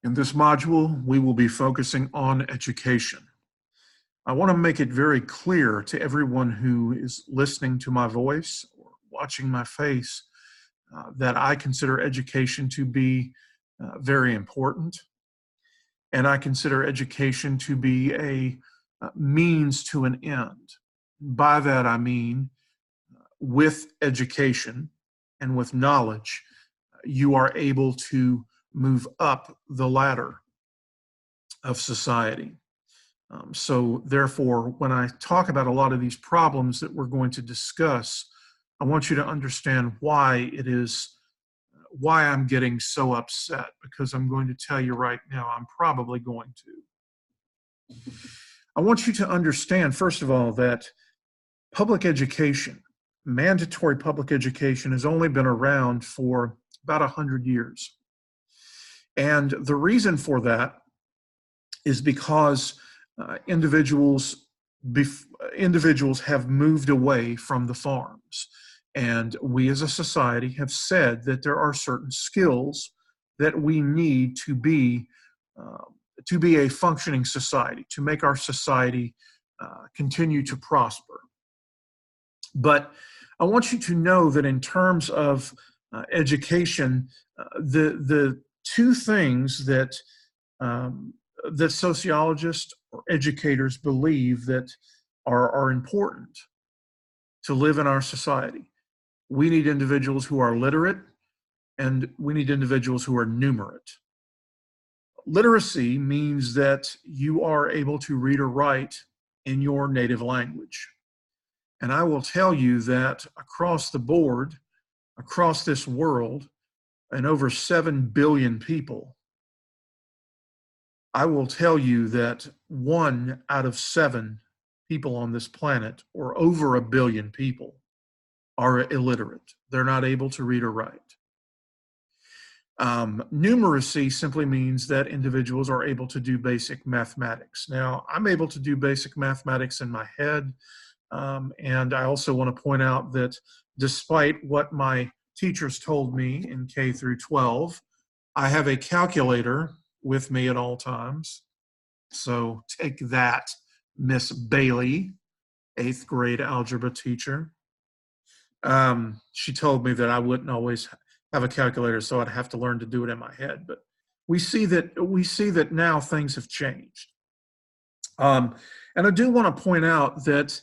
In this module, we will be focusing on education. I want to make it very clear to everyone who is listening to my voice or watching my face that I consider education to be very important, and I consider education to be a means to an end. By that I mean, with education and with knowledge, you are able to move up the ladder of society. So therefore, when I talk about a lot of these problems that we're going to discuss, I want you to understand why I'm getting so upset, because I'm going to tell you right now, I'm probably going to. I want you to understand, first of all, that public education, mandatory public education, has only been around for about 100 years. And the reason for that is because individuals have moved away from the farms. And we as a society have said that there are certain skills that we need to be a functioning society, to make our society continue to prosper. But I want you to know that in terms of education, the two things that that sociologists or educators believe that are important to live in our society. We need individuals who are literate, and we need individuals who are numerate. Literacy means that you are able to read or write in your native language. And I will tell you that across the board, across this world, and over 7 billion people, I will tell you that 1 out of 7 people on this planet, or over 1 billion people, are illiterate. They're not able to read or write. Numeracy simply means that individuals are able to do basic mathematics. Now, I'm able to do basic mathematics in my head, and I also want to point out that despite what my teachers told me in K through 12, I have a calculator with me at all times. So take that, Miss Bailey, 8th grade algebra teacher. She told me that I wouldn't always have a calculator, so I'd have to learn to do it in my head. But we see that now things have changed. And I do want to point out that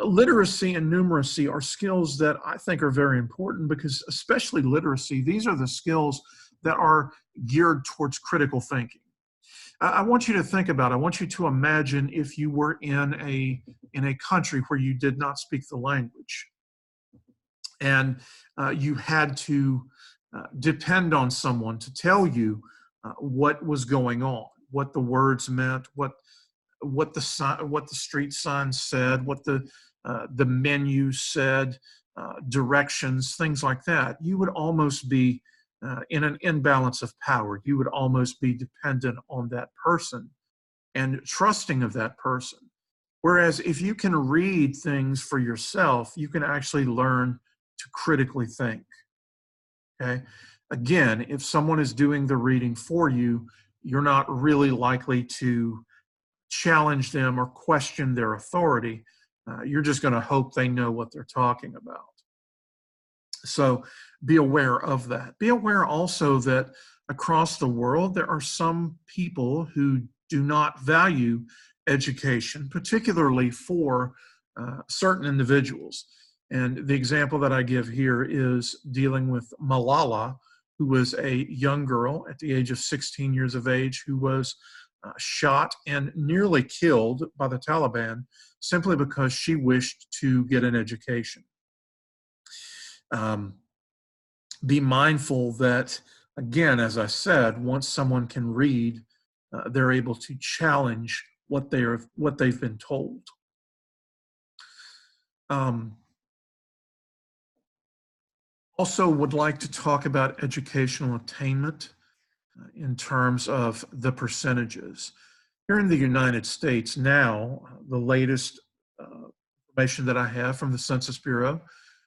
literacy and numeracy are skills that I think are very important, because especially literacy, these are the skills that are geared towards critical thinking. I want you to think about it. I want you to imagine if you were in a country where you did not speak the language, and you had to depend on someone to tell you what was going on, what the words meant, what the street signs said, what the menu said, directions, things like that. You would almost be in an imbalance of power. You would almost be dependent on that person and trusting of that person. Whereas if you can read things for yourself, you can actually learn to critically think. Okay? Again, if someone is doing the reading for you, you're not really likely to challenge them or question their authority. You're just going to hope they know what they're talking about. So be aware of that. Be aware also that across the world, there are some people who do not value education, particularly for certain individuals. And the example that I give here is dealing with Malala, who was a young girl at the age of 16 years of age who was shot and nearly killed by the Taliban simply because she wished to get an education. Be mindful that, again, as I said, once someone can read, they're able to challenge what they've been told. Also would like to talk about educational attainment in terms of the percentages. Here in the United States now, the latest information that I have from the Census Bureau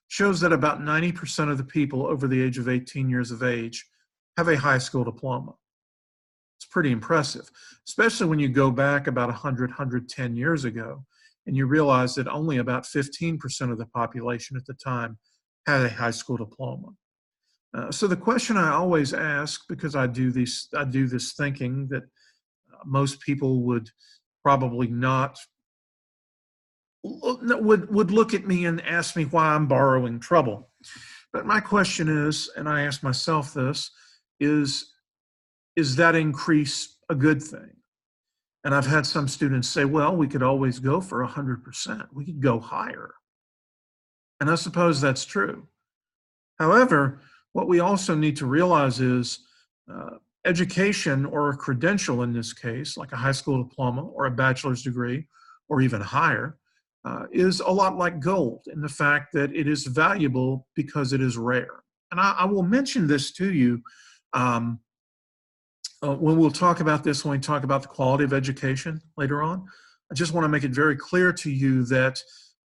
shows that about 90% of the people over the age of 18 years of age have a high school diploma. It's pretty impressive, especially when you go back about 100, 110 years ago, and you realize that only about 15% of the population at the time had a high school diploma. So the question I always ask, because I do this thinking that most people would probably not would look at me and ask me why I'm borrowing trouble. But my question is, and I ask myself this, is that increase a good thing? And I've had some students say, well, we could always go for 100%. We could go higher. And I suppose that's true. However, what we also need to realize is education, or a credential in this case, like a high school diploma or a bachelor's degree or even higher, is a lot like gold in the fact that it is valuable because it is rare. And I will mention this to you when we'll talk about this, when we talk about the quality of education later on. I just want to make it very clear to you that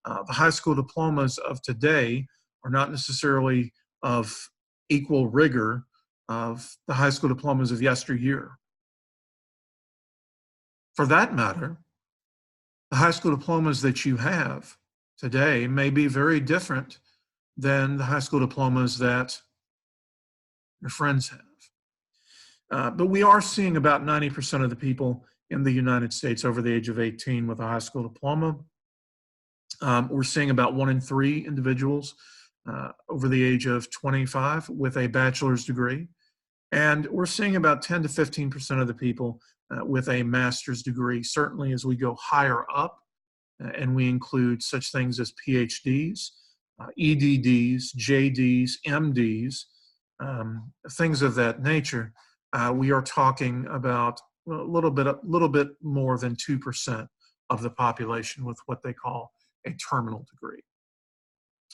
the high school diplomas of today are not necessarily of equal rigor of the high school diplomas of yesteryear. For that matter, the high school diplomas that you have today may be very different than the high school diplomas that your friends have. But we are seeing about 90% of the people in the United States over the age of 18 with a high school diploma. We're seeing about 1 in 3 individuals over the age of 25 with a bachelor's degree. And we're seeing about 10 to 15% of the people with a master's degree. Certainly as we go higher up, and we include such things as PhDs, EDDs, JDs, MDs, things of that nature, we are talking about a little bit more than 2% of the population with what they call a terminal degree.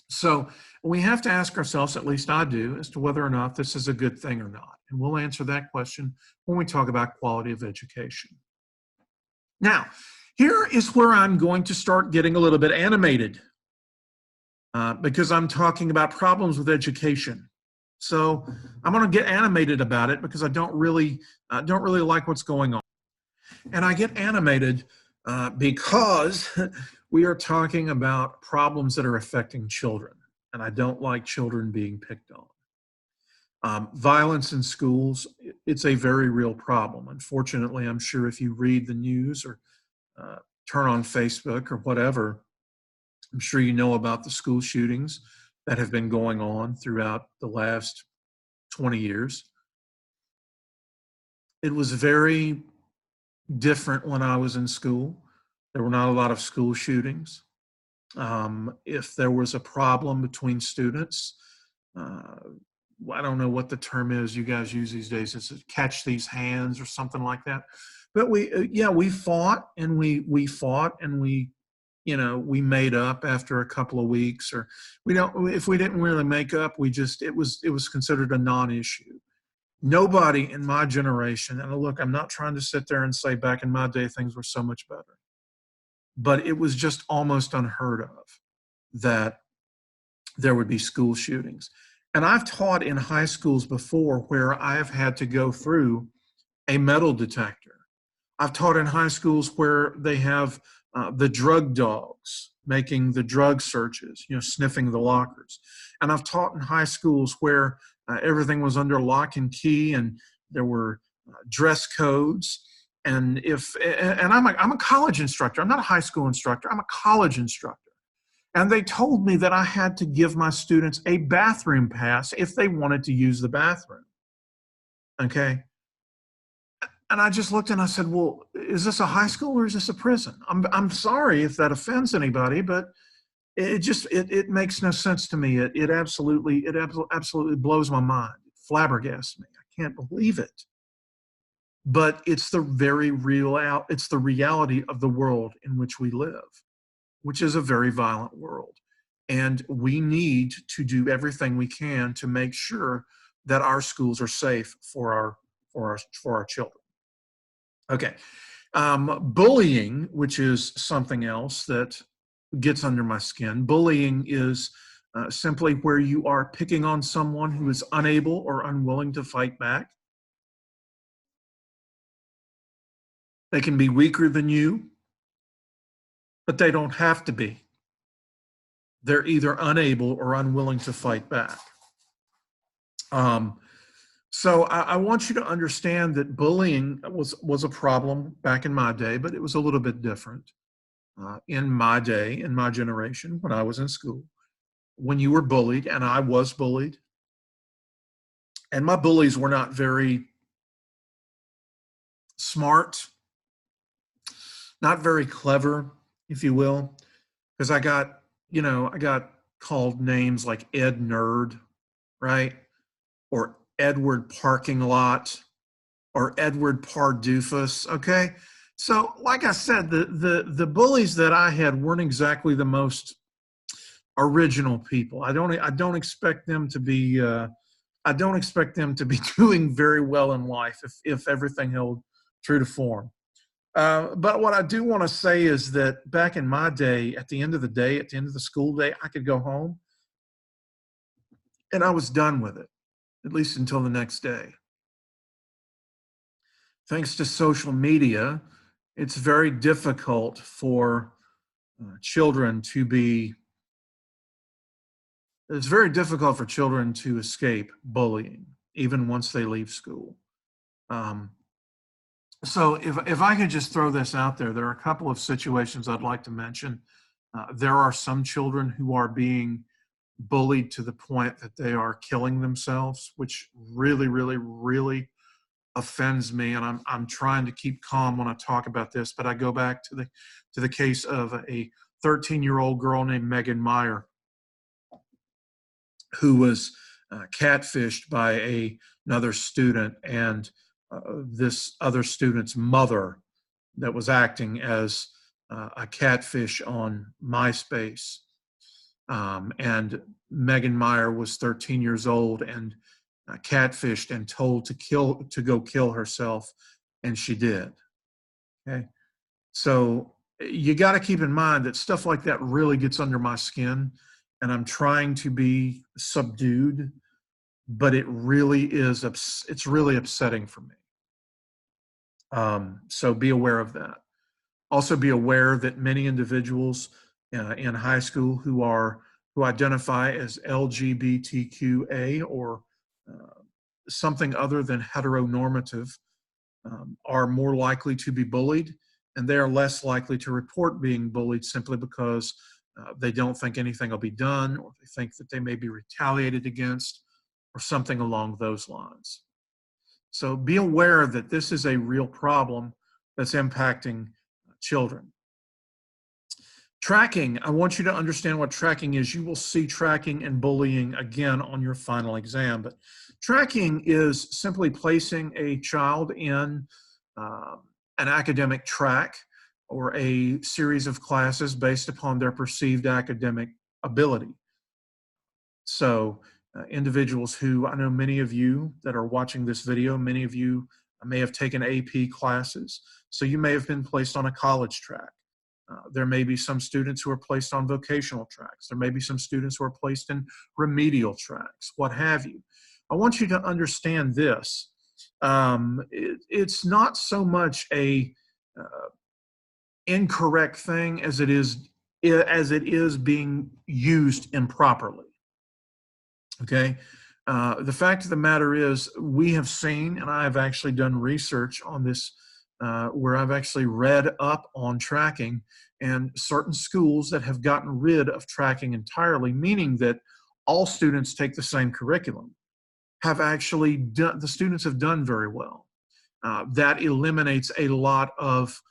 So we have to ask ourselves, at least I do, as to whether or not this is a good thing or not. And we'll answer that question when we talk about quality of education. Now, here is where I'm going to start getting a little bit animated because I'm talking about problems with education. So I'm going to get animated about it because I don't really like what's going on. And I get animated because we are talking about problems that are affecting children, and I don't like children being picked on. Violence in schools, it's a very real problem. Unfortunately, I'm sure if you read the news or turn on Facebook or whatever, I'm sure you know about the school shootings that have been going on throughout the last 20 years. It was very different when I was in school. There were not a lot of school shootings. If there was a problem between students, I don't know what the term is you guys use these days. It's catch these hands or something like that. But we fought and we fought and we made up after a couple of weeks, or if we didn't really make up, it was considered a non-issue. Nobody in my generation, and look, I'm not trying to sit there and say back in my day things were so much better, but it was just almost unheard of that there would be school shootings. And I've taught in high schools before where I have had to go through a metal detector. I've taught in high schools where they have the drug dogs making the drug searches, sniffing the lockers. And I've taught in high schools where everything was under lock and key, and there were dress codes. And I'm a college instructor. I'm not a high school instructor. I'm a college instructor. And they told me that I had to give my students a bathroom pass if they wanted to use the bathroom. Okay. And I just looked and I said, well, is this a high school or is this a prison? I'm sorry if that offends anybody, but it makes no sense to me. It absolutely blows my mind. It flabbergasts me. I can't believe it. But it's the reality of the world in which we live, which is a very violent world. And we need to do everything we can to make sure that our schools are safe for our children. Okay. Bullying, which is something else that gets under my skin. Bullying is simply where you are picking on someone who is unable or unwilling to fight back. They can be weaker than you, but they don't have to be. They're either unable or unwilling to fight back. So I want you to understand that bullying was a problem back in my day, but it was a little bit different. In my day, in my generation, when I was in school, when you were bullied, and I was bullied, and my bullies were not very smart, not very clever, if you will, because I got called names like Ed Nerd, right? Or Edward Parking Lot, or Edward Pardoofus, okay? So, like I said, the bullies that I had weren't exactly the most original people. I don't expect them to be doing very well in life if everything held true to form. But what I do want to say is that back in my day, at the end of the day, at the end of the school day, I could go home and I was done with it, at least until the next day. Thanks to social media, it's very difficult for children to be, it's very difficult for children to escape bullying, even once they leave school. Um, so if I could just throw this out there, there are a couple of situations I'd like to mention. There are some children who are being bullied to the point that they are killing themselves, which really, really, really offends me. And I'm trying to keep calm when I talk about this, but I go back to the case of a 13-year-old girl named Megan Meyer, who was catfished by another student, and this other student's mother that was acting as a catfish on MySpace. And Megan Meyer was 13 years old and catfished and told to go kill herself, and she did. Okay, so you got to keep in mind that stuff like that really gets under my skin, and I'm trying to be subdued, but it really is it's really upsetting for me. So be aware of that. Also, be aware that many individuals in high school who identify as LGBTQA or something other than heteronormative are more likely to be bullied, and they are less likely to report being bullied simply because they don't think anything will be done, or they think that they may be retaliated against, or something along those lines. So be aware that this is a real problem that's impacting children. Tracking, I want you to understand what tracking is. You will see tracking and bullying again on your final exam, but tracking is simply placing a child in an academic track or a series of classes based upon their perceived academic ability. So individuals who, I know many of you that are watching this video, many of you may have taken AP classes, so you may have been placed on a college track. There may be some students who are placed on vocational tracks. There may be some students who are placed in remedial tracks, what have you. I want you to understand this. It's not so much a incorrect thing as it is being used improperly. Okay. The fact of the matter is, we have seen, and I have actually done research on this, where I've actually read up on tracking, and certain schools that have gotten rid of tracking entirely, meaning that all students take the same curriculum, have actually done, the students have done very well. That eliminates a lot of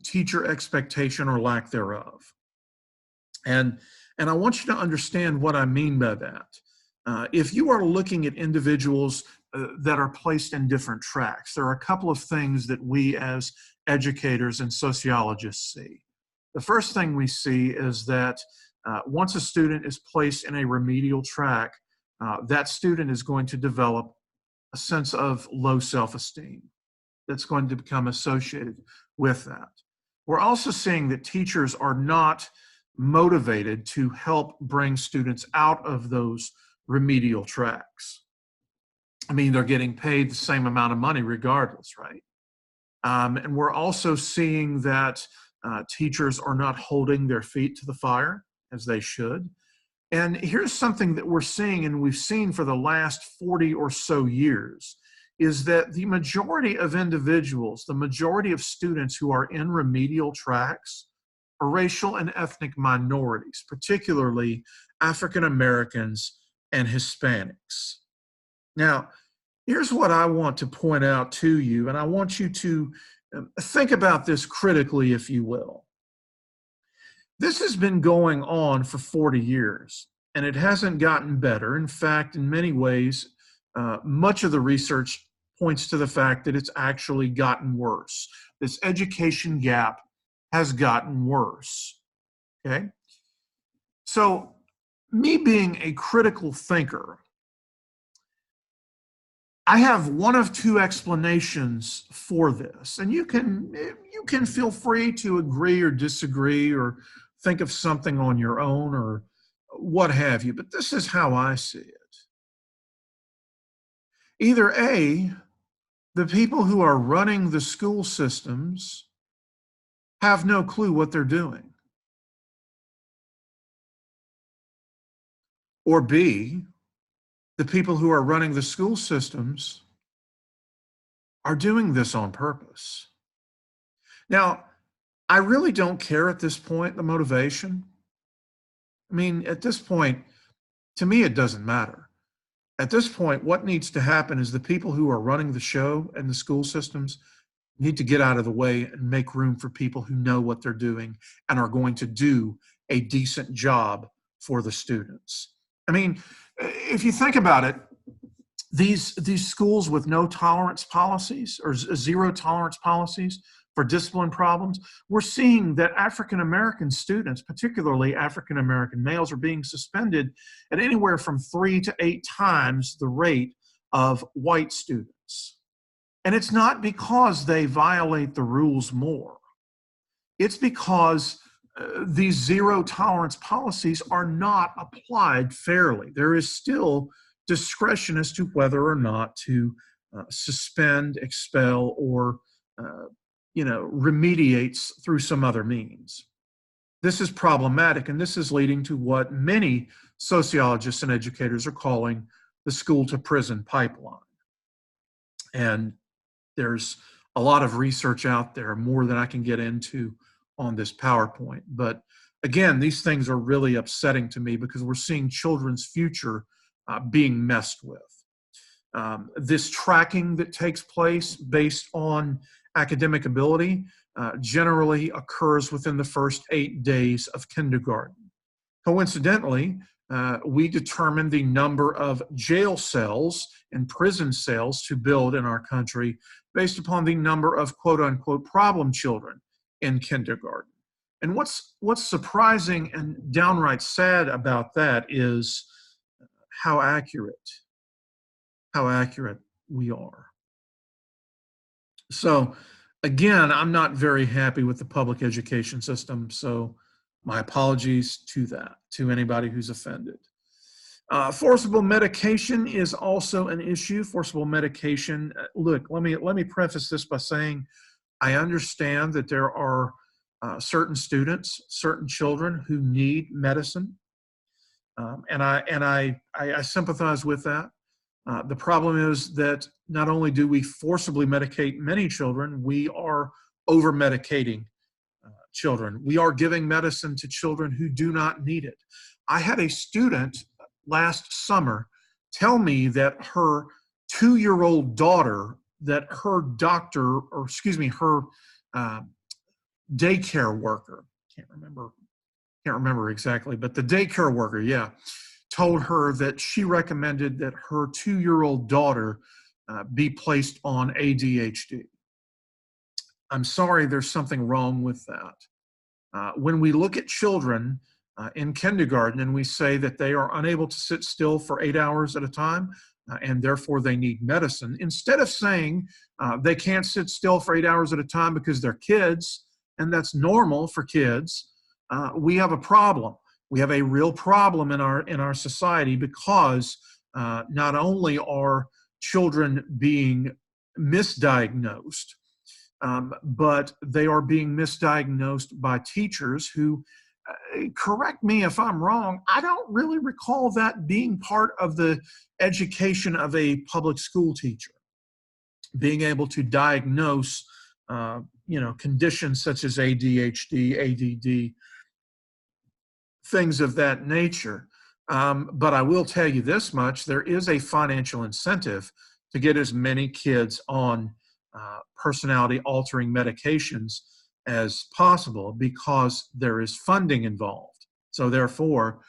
teacher expectation or lack thereof. And I want you to understand what I mean by that. If you are looking at individuals that are placed in different tracks, there are a couple of things that we as educators and sociologists see. The first thing we see is that once a student is placed in a remedial track, that student is going to develop a sense of low self-esteem that's going to become associated with that. We're also seeing that teachers are not motivated to help bring students out of those remedial tracks. I mean, they're getting paid the same amount of money regardless, right? And we're also seeing that teachers are not holding their feet to the fire as they should. And here's something that we're seeing, and we've seen for the last 40 or so years, is that the majority of individuals, the majority of students who are in remedial tracks are racial and ethnic minorities, particularly African Americans and Hispanics. Now, here's what I want to point out to you, and I want you to think about this critically, if you will. This has been going on for 40 years, and it hasn't gotten better. In fact, in many ways, much of the research points to the fact that it's actually gotten worse. This education gap has gotten worse, okay? So, me being a critical thinker, I have one of two explanations for this, and you can feel free to agree or disagree or think of something on your own or what have you, but this is how I see it. Either A, the people who are running the school systems have no clue what they're doing, or B, the people who are running the school systems are doing this on purpose. Now, I really don't care at this point, the motivation. I mean, at this point, to me, it doesn't matter. At this point, what needs to happen is the people who are running the show and the school systems need to get out of the way and make room for people who know what they're doing and are going to do a decent job for the students. I mean, if you think about it, these schools with no tolerance policies or zero tolerance policies for discipline problems, we're seeing that African American students, particularly African American males, are being suspended at anywhere from 3 to 8 times the rate of white students. And it's not because they violate the rules more. It's because these zero tolerance policies are not applied fairly. There is still discretion as to whether or not to suspend, expel, or remediates through some other means. This is problematic, and this is leading to what many sociologists and educators are calling the school to prison pipeline. And there's a lot of research out there, more than I can get into on this PowerPoint. But again, these things are really upsetting to me because we're seeing children's future being messed with. This tracking that takes place based on academic ability generally occurs within the first 8 days of kindergarten. Coincidentally, we determine the number of jail cells and prison cells to build in our country based upon the number of quote-unquote problem children in kindergarten. And what's surprising and downright sad about that is how accurate we are. So again, I'm not very happy with the public education system, so my apologies to anybody who's offended. Forcible medication is also an issue. Forcible medication, look, let me preface this by saying I understand that there are certain students, certain children who need medicine, and I sympathize with that. The problem is that not only do we forcibly medicate many children, we are over-medicating children. We are giving medicine to children who do not need it. I had a student last summer tell me that her 2-year-old daughter, that her doctor, or excuse me, her daycare worker, can't remember exactly, but the daycare worker, yeah, told her that she recommended that her 2-year-old daughter be placed on ADHD. I'm sorry, there's something wrong with that. When we look at children in kindergarten and we say that they are unable to sit still for 8 hours at a time and therefore they need medicine, instead of saying they can't sit still for 8 hours at a time because they're kids and that's normal for kids, we have a problem. We have a real problem in our society because not only are children being misdiagnosed, but they are being misdiagnosed by teachers who, correct me if I'm wrong, I don't really recall that being part of the education of a public school teacher, being able to diagnose conditions such as ADHD, ADD, things of that nature. But I will tell you this much: there is a financial incentive to get as many kids on personality altering medications as possible, because there is funding involved. So therefore,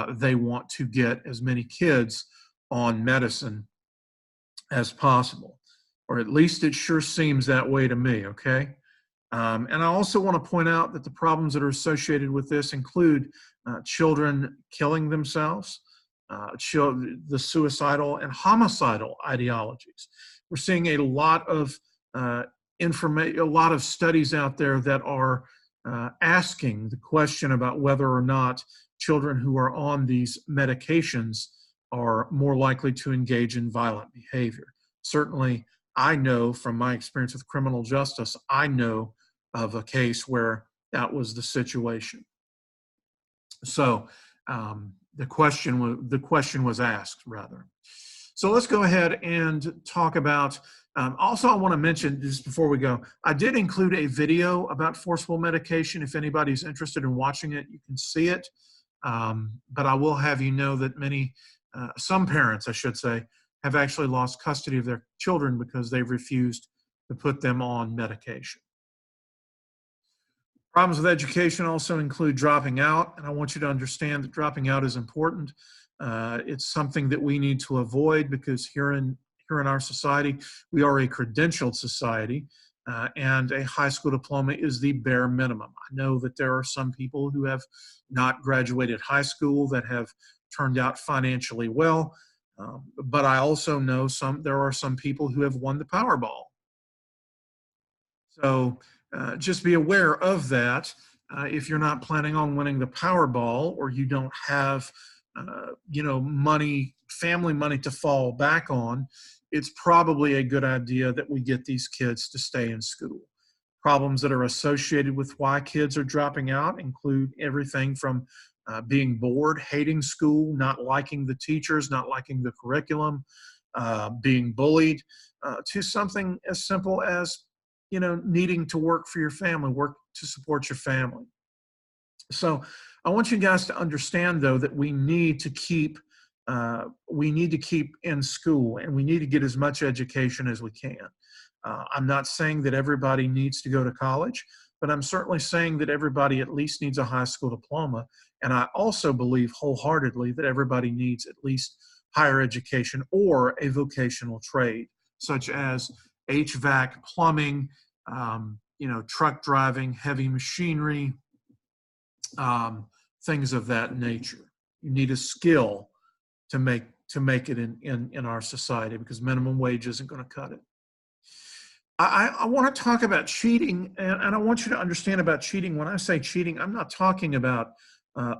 they want to get as many kids on medicine as possible, or at least it sure seems that way to me, okay? And I also want to point out that the problems that are associated with this include children killing themselves, the suicidal and homicidal ideologies. We're seeing a lot of information, a lot of studies out there that are asking the question about whether or not children who are on these medications are more likely to engage in violent behavior. Certainly, I know from my experience with criminal justice, I know of a case where that was the situation. So the question was asked, rather. So let's go ahead and talk about. Also, I want to mention, just before we go, I did include a video about forcible medication. If anybody's interested in watching it, you can see it. But I will have you know that some parents, I should say, have actually lost custody of their children because they've refused to put them on medication. Problems with education also include dropping out, and I want you to understand that dropping out is important. It's something that we need to avoid, because here in our society, we are a credentialed society, and a high school diploma is the bare minimum. I know that there are some people who have not graduated high school that have turned out financially well, but I also know there are some people who have won the Powerball. So just be aware of that. If you're not planning on winning the Powerball, or you don't have, family money to fall back on, it's probably a good idea that we get these kids to stay in school. Problems that are associated with why kids are dropping out include everything from being bored, hating school, not liking the teachers, not liking the curriculum, being bullied, to something as simple as needing to work for your family, work to support your family. So I want you guys to understand, though, that we need to keep in school, and we need to get as much education as we can. I'm not saying that everybody needs to go to college, but I'm certainly saying that everybody at least needs a high school diploma. And I also believe wholeheartedly that everybody needs at least higher education or a vocational trade, such as HVAC, plumbing, truck driving, heavy machinery, things of that nature. You need a skill to make it in our society, because minimum wage isn't going to cut it. I want to talk about cheating, and I want you to understand about cheating. When I say cheating, I'm not talking about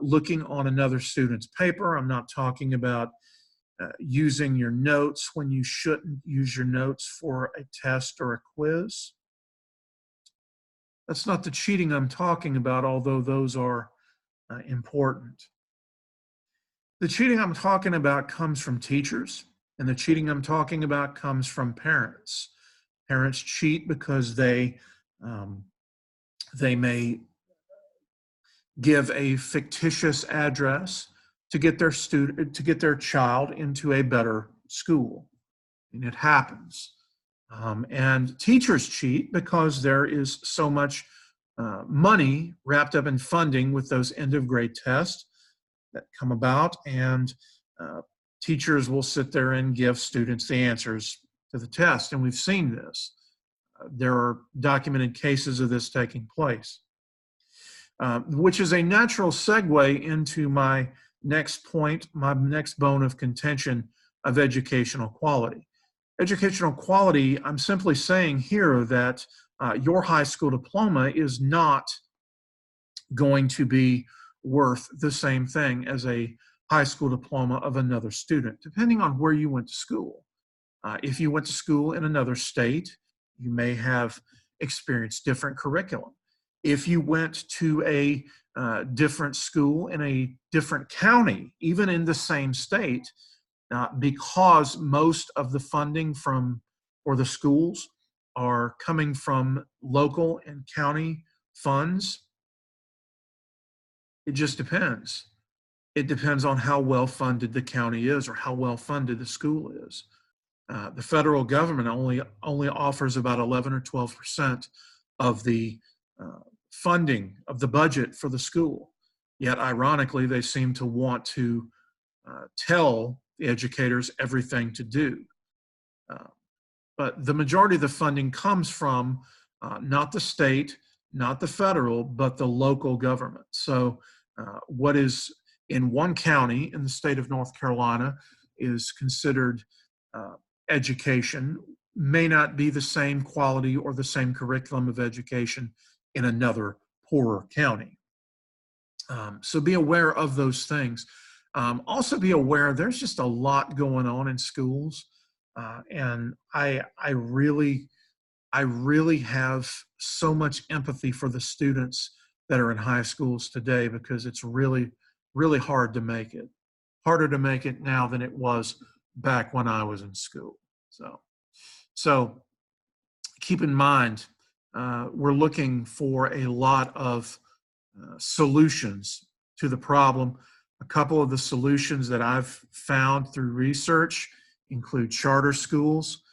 looking on another student's paper. I'm not talking about using your notes when you shouldn't use your notes for a test or a quiz. That's not the cheating I'm talking about, although those are important. The cheating I'm talking about comes from teachers, and the cheating I'm talking about comes from parents. Parents cheat because they may give a fictitious address to get their child into a better school, and it happens. And teachers cheat because there is so much money wrapped up in funding with those end of grade tests that come about, and teachers will sit there and give students the answers to the test. And we've seen this. There are documented cases of this taking place, which is a natural segue into my next point, my next bone of contention of educational quality. Educational quality, I'm simply saying here that your high school diploma is not going to be worth the same thing as a high school diploma of another student, depending on where you went to school. If you went to school in another state, you may have experienced different curriculum. If you went to a different school in a different county, even in the same state, because most of the funding from or the schools are coming from local and county funds, it just depends. It depends on how well funded the county is or how well funded the school is. The federal government only offers about 11 or 12% of the funding of the budget for the school. Yet, ironically, they seem to want to tell the educators everything to do. Uh, but the majority of the funding comes from not the state, not the federal, but the local government. So, what is in one county in the state of North Carolina is considered education may not be the same quality or the same curriculum of education in another poorer county. So be aware of those things. Also be aware there's just a lot going on in schools, and I really have so much empathy for the students that are in high schools today, because it's really hard to make it. Harder to make it now than it was back when I was in school. So keep in mind, we're looking for a lot of solutions to the problem. A couple of the solutions that I've found through research include charter schools.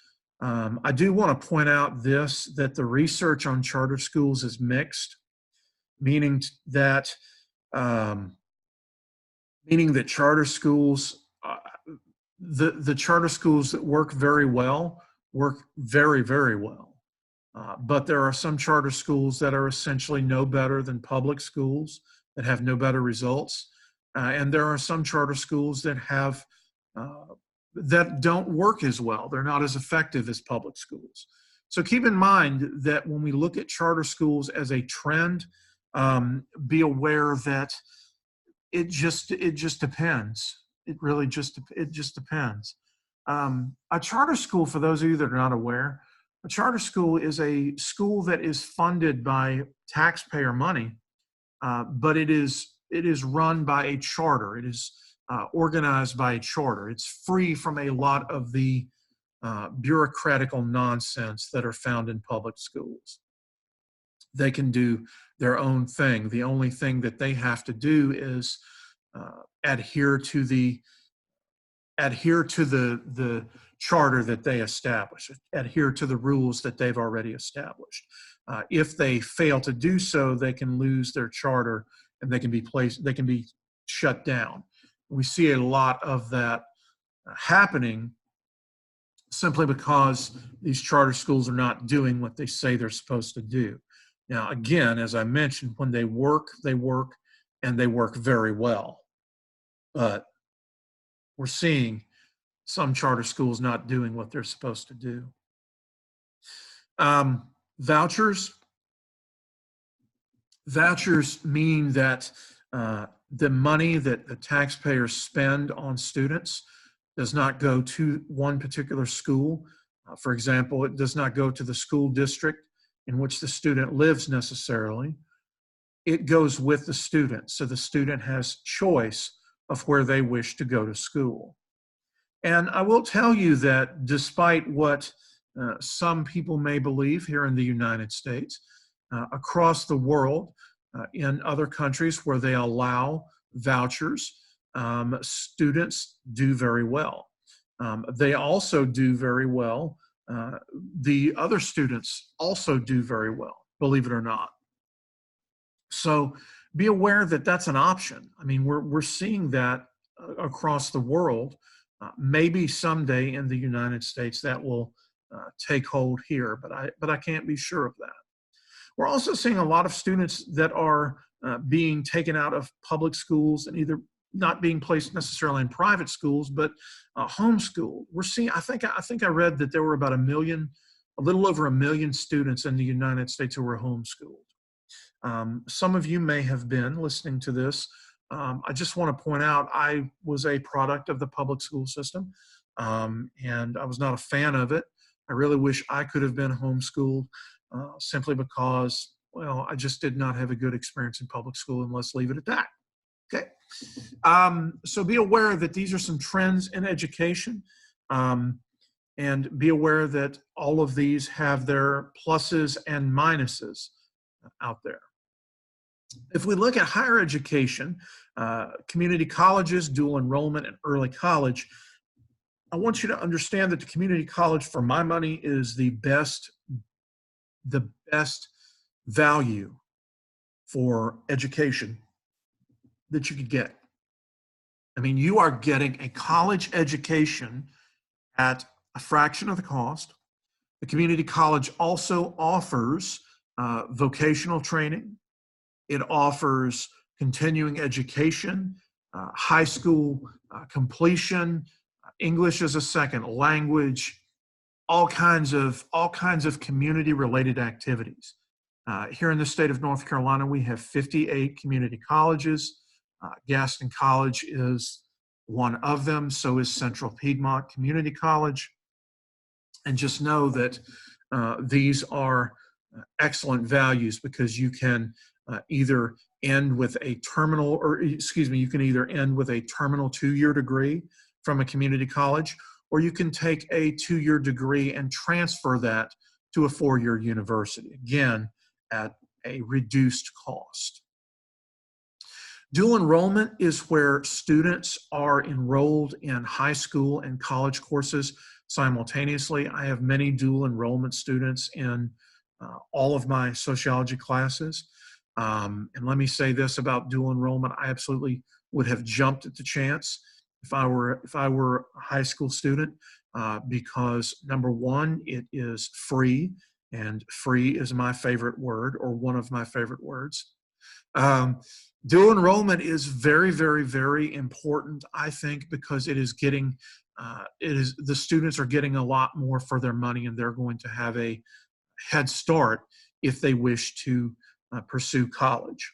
I do want to point out that the research on charter schools is mixed, meaning that charter schools, the charter schools that work very well work very, very well. But there are some charter schools that are essentially no better than public schools, that have no better results. And there are some charter schools that have that don't work as well. They're not as effective as public schools. So keep in mind that when we look at charter schools as a trend, be aware that it just depends. It just depends. A charter school, for those of you that are not aware, a charter school is a school that is funded by taxpayer money, but it is run by a charter. It is organized by a charter. It's free from a lot of the bureaucratical nonsense that are found in public schools. They can do their own thing. The only thing that they have to do is adhere to the charter that they establish, adhere to the rules that they've already established. If they fail to do so, they can lose their charter and they can be shut down. We see a lot of that happening simply because these charter schools are not doing what they say they're supposed to do. Now, again, as I mentioned, when they work, and they work very well. But we're seeing some charter schools not doing what they're supposed to do. Vouchers mean that the money that the taxpayers spend on students does not go to one particular school. For example, it does not go to the school district in which the student lives necessarily. It goes with the student, so the student has choice of where they wish to go to school. And I will tell you that despite what some people may believe here in the United States, across the world, in other countries where they allow vouchers, students do very well. They also do very well. The other students also do very well, believe it or not. So be aware that that's an option. I mean, we're seeing that across the world. Maybe someday in the United States that will take hold here, but I can't be sure of that. We're also seeing a lot of students that are being taken out of public schools and either not being placed necessarily in private schools, but homeschooled. We're seeing. I think I read that there were about a little over 1 million students in the United States who were homeschooled. Some of you may have been listening to this. I just want to point out I was a product of the public school system. and I was not a fan of it. I really wish I could have been homeschooled simply because, well, I just did not have a good experience in public school, and let's leave it at that. Okay. So be aware that these are some trends in education, and be aware that all of these have their pluses and minuses out there. If we look at higher education, community colleges, dual enrollment, and early college, I want you to understand that the community college, for my money, is the best value for education that you could get. I mean, you are getting a college education at a fraction of the cost. The community college also offers vocational training. It offers continuing education, high school completion, English as a second language, all kinds of community-related activities. Here in the state of North Carolina, we have 58 community colleges. Gaston College is one of them. So is Central Piedmont Community College. And just know that these are excellent values, because you can either end with a terminal, or you can either end with a terminal 2-year degree from a community college, or you can take a 2-year degree and transfer that to a 4-year university, again, at a reduced cost. Dual enrollment is where students are enrolled in high school and college courses simultaneously. I have many dual enrollment students in all of my sociology classes. And let me say this about dual enrollment: I absolutely would have jumped at the chance if I were a high school student, because number one, it is free, and free is my favorite word, or one of my favorite words. Dual enrollment is very, very, very important, I think, because it is getting, the students are getting a lot more for their money, and they're going to have a head start if they wish to pursue college.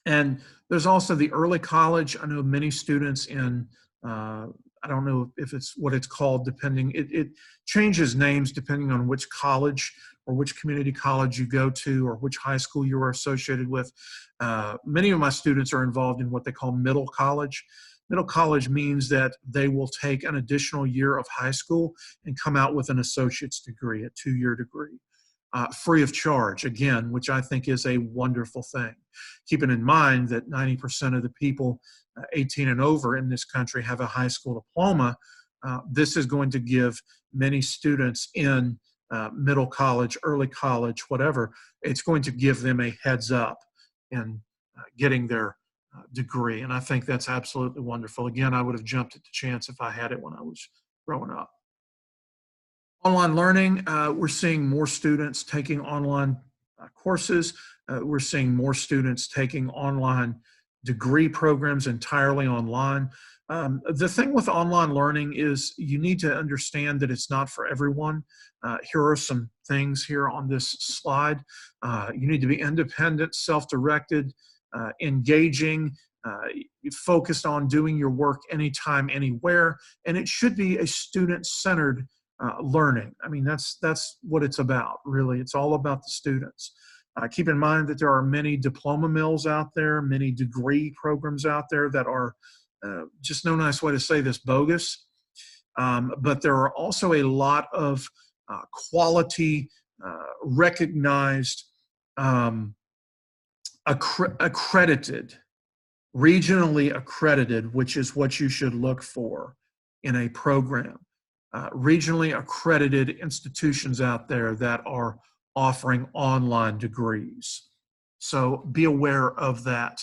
And there's also the early college. I know many students in, I don't know if it's what it's called, depending, it changes names depending on which college or which community college you go to, or which high school you are associated with. Many of my students are involved in what they call middle college. Middle college means that they will take an additional year of high school and come out with an associate's degree, a 2-year degree, free of charge, again, which I think is a wonderful thing. Keeping in mind that 90% of the people 18 and over in this country have a high school diploma, this is going to give many students in middle college, early college, whatever, it's going to give them a heads up in getting their degree. And I think that's absolutely wonderful. Again, I would have jumped at the chance if I had it when I was growing up. Online learning, we're seeing more students taking online courses. We're seeing more students taking online degree programs entirely online. The thing with online learning is you need to understand that it's not for everyone. Here are some things here on this slide. You need to be independent, self-directed, engaging, focused on doing your work anytime, anywhere, and it should be a student-centered learning. I mean, that's what it's about, really. It's all about the students. Keep in mind that there are many diploma mills out there, many degree programs out there that are, just no nice way to say this, bogus. But there are also a lot of quality, recognized, accredited, regionally accredited, which is what you should look for in a program. Regionally accredited institutions out there that are offering online degrees. So be aware of that.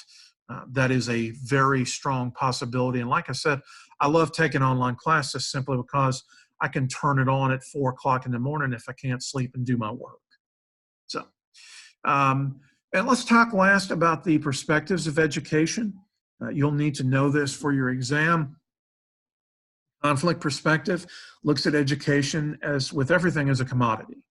That is a very strong possibility. And like I said, I love taking online classes simply because I can turn it on at 4 o'clock in the morning if I can't sleep and do my work. So, and let's talk last about the perspectives of education. You'll need to know this for your exam. Conflict perspective looks at education as, with everything, as a commodity.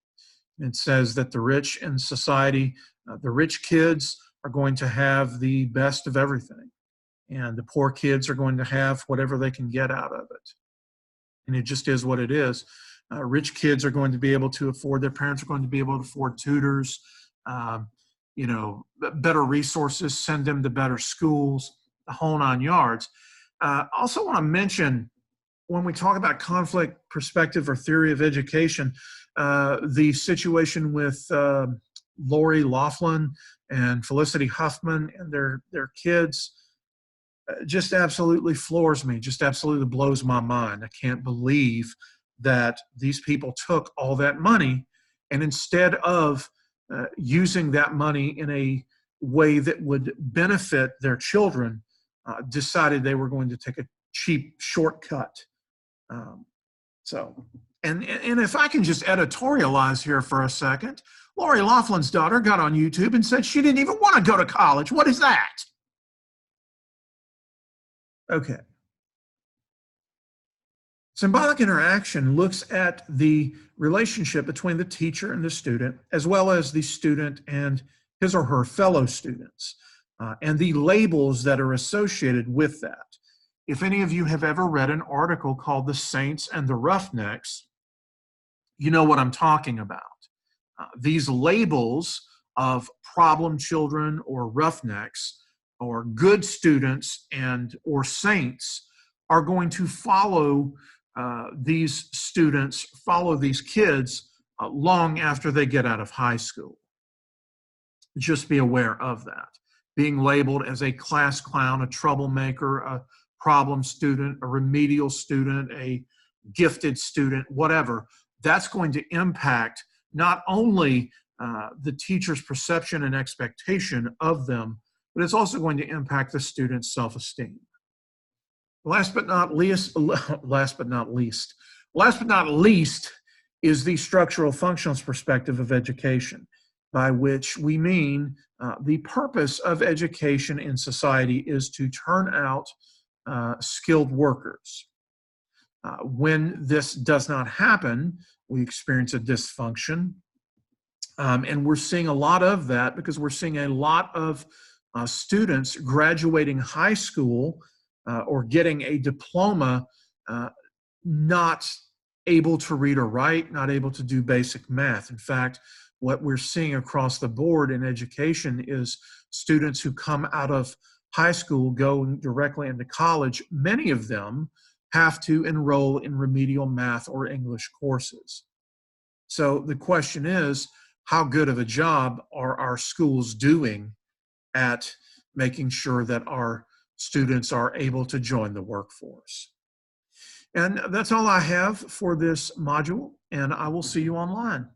It says that the rich in society, the rich kids are going to have the best of everything, and the poor kids are going to have whatever they can get out of it. And it just is what it is. Rich kids are going to be able to afford, their parents are going to be able to afford tutors, um, better resources, send them to better schools, the whole 9 yards. Also want to mention, when we talk about conflict perspective or theory of education, the situation with Lori Loughlin and Felicity Huffman and their kids just absolutely floors me, just absolutely blows my mind. I can't believe that these people took all that money and instead of using that money in a way that would benefit their children, decided they were going to take a cheap shortcut. Um, so, and if I can just editorialize here for a second, Lori Loughlin's daughter got on YouTube and said she didn't even want to go to college. What is that? Okay. Symbolic interaction looks at the relationship between the teacher and the student, as well as the student and his or her fellow students, and the labels that are associated with that. If any of you have ever read an article called The Saints and the Roughnecks, you know what I'm talking about. These labels of problem children or roughnecks or good students and or saints are going to follow these students, follow these kids long after they get out of high school. Just be aware of that. Being labeled as a class clown, a troublemaker, a problem student, a remedial student, a gifted student, whatever, that's going to impact not only the teacher's perception and expectation of them, but it's also going to impact the student's self-esteem. Last but not least is the structural functionalist perspective of education, by which we mean the purpose of education in society is to turn out skilled workers. When this does not happen, we experience a dysfunction. And we're seeing a lot of that because we're seeing a lot of students graduating high school or getting a diploma, not able to read or write, not able to do basic math. In fact, what we're seeing across the board in education is students who come out of high school going directly into college, many of them have to enroll in remedial math or English courses. So the question is, how good of a job are our schools doing at making sure that our students are able to join the workforce? And that's all I have for this module, and I will see you online.